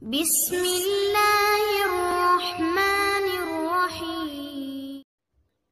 बिस्मिल्लाहिर्रहमानिर्रहीम।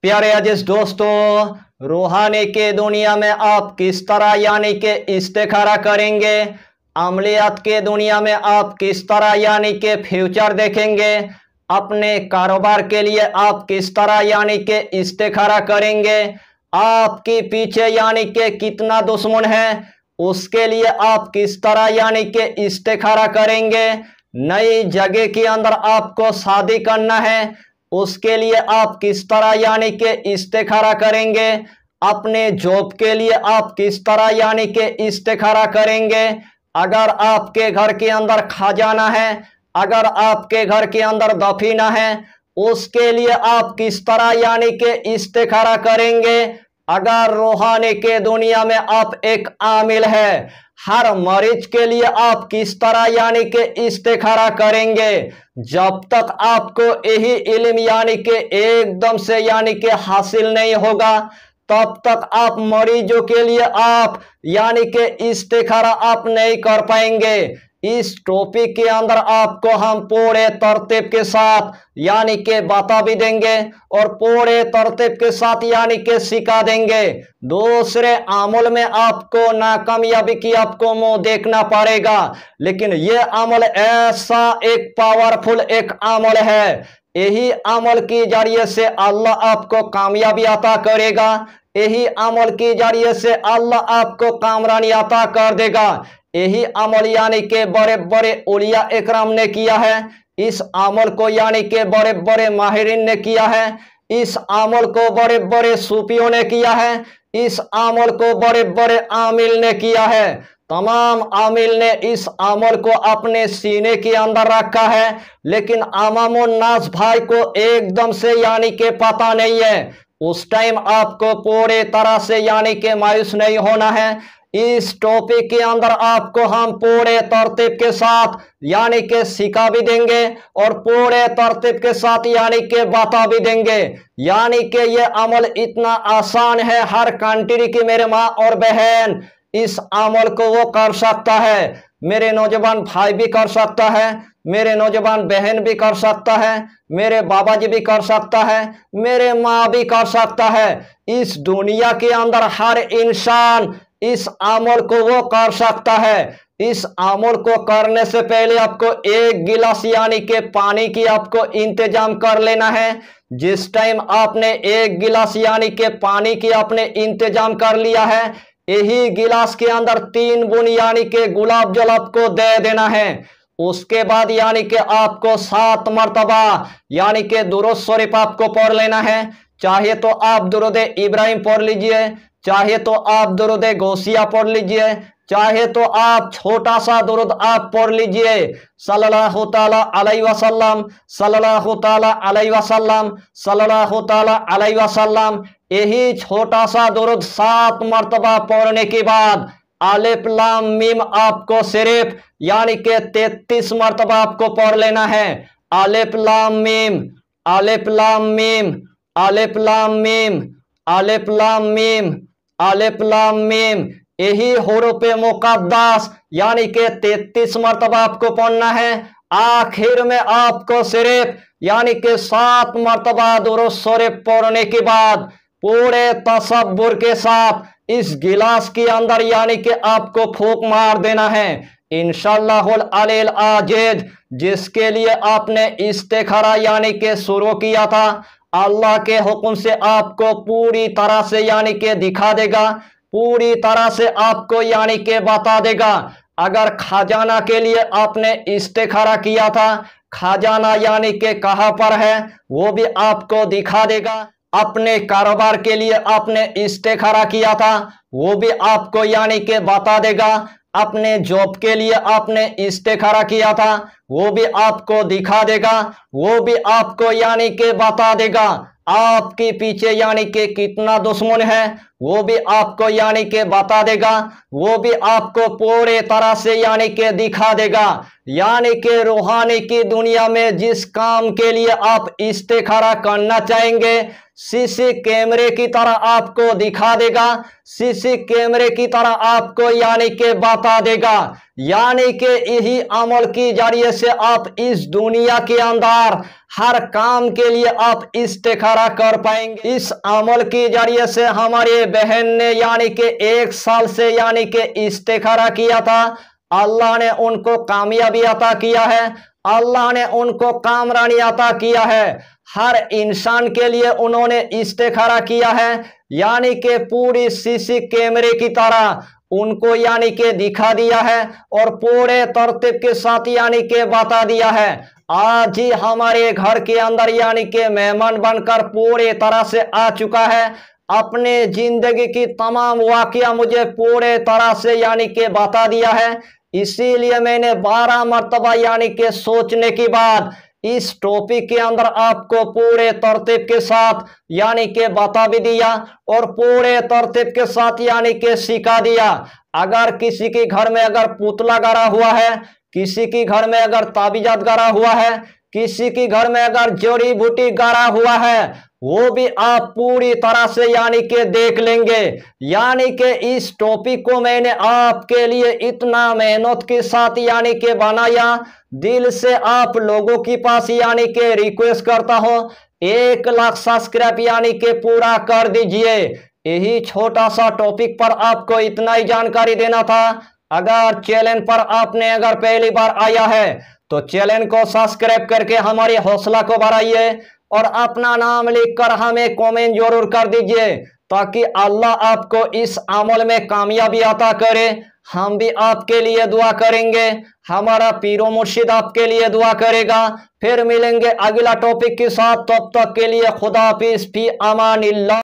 प्यारे अजीज दोस्तों, रूहानी की दुनिया में आप किस तरह यानी कि इस्तिखारा करेंगे, अमलियात के दुनिया में आप किस तरह यानी कि फ्यूचर देखेंगे, अपने कारोबार के लिए आप किस तरह यानी कि इस्तिखारा करेंगे, आपके पीछे यानी कि कितना दुश्मन है उसके लिए आप किस तरह यानी कि इस्तिखारा करेंगे, नई जगह के अंदर आपको शादी करना है उसके लिए आप किस तरह यानी कि इस्तिखारा करेंगे, अपने जॉब के लिए आप किस तरह यानी कि इस्तिखारा करेंगे, अगर आपके घर के अंदर खजाना है, अगर आपके घर के अंदर दफीना है उसके लिए आप किस तरह यानी कि इस्तिखारा करेंगे, अगर रूहानी के दुनिया में आप एक आमिल है, हर मरीज के लिए आप किस तरह यानी कि इस्तिखारा करेंगे। जब तक आपको यही इल्म यानी कि एकदम से यानी कि हासिल नहीं होगा तब तक आप मरीजों के लिए आप यानी कि इस्तिखारा आप नहीं कर पाएंगे। इस टॉपिक के अंदर आपको हम पूरे तरतीब के साथ यानी कि बता भी देंगे और पूरे तरतीब के साथ यानी कि सिखा देंगे। दूसरे अमल में आपको नाकामयाबी की आपको मुंह देखना पड़ेगा, लेकिन यह अमल ऐसा एक पावरफुल एक अमल है, यही अमल के जरिए से अल्लाह आपको कामयाबी अता करेगा, यही अमल के जरिए से अल्लाह आपको कामरानी अता कर देगा। यही अमल यानी कि बड़े बड़े उलिया इकराम ने किया है, इस अमल को यानी कि बड़े बड़े माहिरीन ने किया है, इस अमल को बड़े बड़े सूफियों ने किया है, इस अमल को बड़े बड़े आमिल ने किया है। तमाम आमिल ने इस अमल को अपने सीने के अंदर रखा है, लेकिन आमामुन नास भाई को एकदम से यानी कि पता नहीं है। उस टाइम आपको पूरे तरह से यानी कि मायूस नहीं होना है। इस टॉपिक के अंदर आपको हम पूरे तरतीब के साथ यानी कि सिखा भी देंगे और पूरे तरतीब के साथ यानी कि बता भी देंगे। यानी कि ये अमल इतना आसान है, हर कंट्री की मेरे माँ और बहन इस अमल को वो कर सकता है, मेरे नौजवान भाई भी कर सकता है, मेरे नौजवान बहन भी कर सकता है, मेरे बाबा जी भी कर सकता है, मेरे माँ भी कर सकता है। इस दुनिया के अंदर हर इंसान इस अमल को वो कर सकता है। इस अमल को करने से पहले आपको एक गिलास यानी कि पानी की आपको इंतजाम कर लेना है। जिस टाइम आपने एक गिलास यानी कि पानी की आपने इंतजाम कर लिया है, यही गिलास के अंदर 3 बूंद यानी कि गुलाब जल आपको दे देना है। उसके बाद यानी कि आपको 7 मरतबा यानी कि दुरूद शरीफ आपको पढ़ लेना है। चाहे तो आप दुरूद इब्राहिम पढ़ लीजिए, चाहे तो आप दुरूद गौसिया पढ़ लीजिए, चाहे तो आप छोटा सा दुरूद आप पढ़ लीजिए, सल्लल्लाहु ताला अलैहि वसल्लम, सल्लल्लाहु ताला अलैहि वसल्लम, सल्लल्लाहु ताला अलैहि वसल्लम। यही छोटा सा दुरूद 7 मरतबा पढ़ने के बाद अलिफ लाम मीम आपको सिर्फ यानी कि 33 मरतबा आपको पढ़ लेना है। अलिफ लाम मीम, अलिफ लाम मीम, अलिफ लाम मीम, अलिफ लाम मीम, अलिफ लाम मीम। यही हुरूफ मुक़द्दस यानी कि 33 मरतबा आपको पढ़ना है। आखिर में आपको सिर्फ यानी कि 7 मरतबा दुरूद शरीफ पढ़ने के बाद पूरे तसब्बुर के साथ इस गिलास के अंदर यानी कि आपको फूंक मार देना है। इंशाअल्लाहुल अलील आजिज जिसके लिए आपने इस्तिखारा यानी कि शुरू किया था, अल्लाह के हुक्म से आपको पूरी तरह से यानी कि दिखा देगा, पूरी तरह से आपको यानी कि बता देगा। अगर खजाना के लिए आपने इस्तिखारा किया था, खजाना यानी कि कहाँ पर है वो भी आपको दिखा देगा। अपने कारोबार के लिए आपने इस्तिखारा किया था वो भी आपको यानी कि बता देगा। अपने जॉब के लिए आपने इस्तिखारा किया था वो भी आपको दिखा देगा, वो भी आपको यानी कि बता देगा। आपके पीछे यानी कि कितना दुश्मन है वो भी आपको यानी कि बता देगा, वो भी आपको पूरे तरह से यानी कि दिखा देगा। यानी कि रूहानी की दुनिया में जिस काम के लिए आप इस्तिखारा करना चाहेंगे सीसी कैमरे की तरह आपको दिखा देगा, सीसी कैमरे की तरह आपको यानी कि बता देगा। यानी कि यही अमल की जरिए से आप इस दुनिया के अंदर हर काम के लिए आप इस्तिखारा कर पाएंगे। इस अमल की जरिए से हमारी बहन ने यानी कि 1 साल से यानी कि इस्तिखारा किया था, अल्लाह ने उनको कामयाबी अता किया है, अल्लाह ने उनको कामरानी अता किया है। हर इंसान के लिए उन्होंने इस्तिखारा किया है, यानी कि पूरी सीसी कैमरे की तरह उनको यानी कि दिखा दिया है और पूरे तरतीब के साथ यानी कि बता दिया है। आज ही हमारे घर के अंदर यानी कि मेहमान बनकर पूरी तरह से आ चुका है, अपने जिंदगी की तमाम वाकया मुझे पूरे तरह से यानी कि बता दिया है। इसीलिए मैंने 12 मर्तबा यानी कि सोचने के बाद इस टॉपिक के अंदर आपको पूरे तरतीब के साथ यानी कि बता भी दिया और पूरे तरतीब के साथ यानी कि सिखा दिया। अगर किसी के घर में अगर पुतला गड़ा हुआ है, किसी के घर में अगर ताबीजात गड़ा हुआ है, किसी के घर में अगर जड़ी बूटी गड़ा हुआ है, वो भी आप पूरी तरह से यानी कि देख लेंगे। यानी कि इस टॉपिक को मैंने आपके लिए इतना मेहनत के साथ यानी कि बनाया, दिल से आप लोगों के पास यानी कि रिक्वेस्ट करता हूं 1 लाख सब्सक्राइब यानी कि पूरा कर दीजिए। यही छोटा सा टॉपिक पर आपको इतना ही जानकारी देना था। अगर चैनल पर आपने अगर पहली बार आया है तो चैनल को सब्सक्राइब करके हमारी हौसला को बढ़ाइए और अपना नाम लिखकर हमें कमेंट जरूर कर दीजिए, ताकि अल्लाह आपको इस अमल में कामयाबी अता करे। हम भी आपके लिए दुआ करेंगे, हमारा पीरो मुर्शिद आपके लिए दुआ करेगा। फिर मिलेंगे अगला टॉपिक के साथ, तब तक के लिए खुदा हाफिज, फी अमानिल्लाह।